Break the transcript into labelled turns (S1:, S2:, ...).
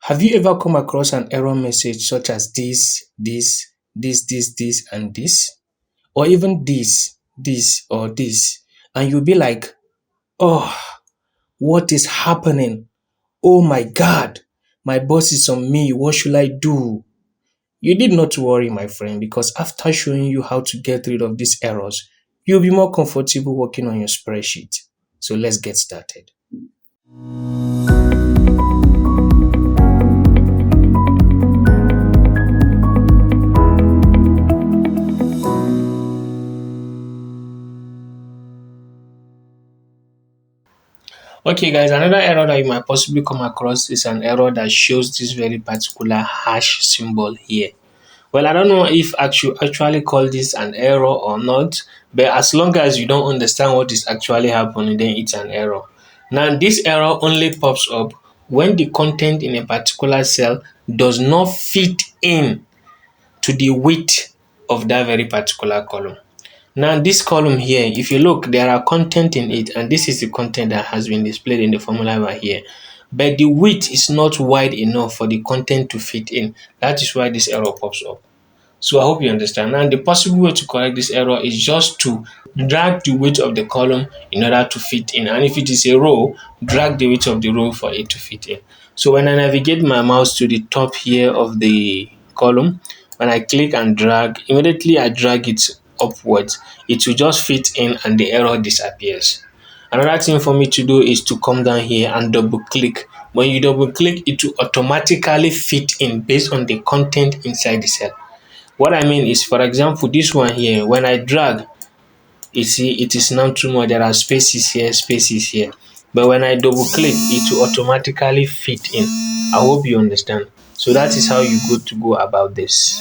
S1: Have you ever come across an error message such as this, and this? Or even this, or this? And you'll be like, oh, what is happening? Oh my God, my boss is on me. What should I do? You need not to worry, my friend, because after showing you how to get rid of these errors, you'll be more comfortable working on your spreadsheet. So let's get started. Okay, guys, another error that you might possibly come across is an error that shows this very particular hash symbol here. Well, I don't know if I should actually call this an error or not, but as long as you don't understand what is actually happening, then it's an error. Now, this error only pops up when the content in a particular cell does not fit in to the width of that very particular column. Now, this column here, if you look, there are content in it, and this is the content that has been displayed in the formula bar here. But the width is not wide enough for the content to fit in. That is why this error pops up. So I hope you understand. And the possible way to correct this error is just to drag the width of the column in order to fit in. And if it is a row, drag the width of the row for it to fit in. So when I navigate my mouse to the top here of the column, when I click and drag, immediately I drag it upwards. It will just fit in and the error disappears. Another thing for me to do is to come down here and double click. When you double click, it will automatically fit in based on the content inside the cell. What I mean is, for example, this one here, when I drag, you see it is now too much. There are spaces here, spaces here. But when I double click, it will automatically fit in. I hope you understand. So that is how you go about this.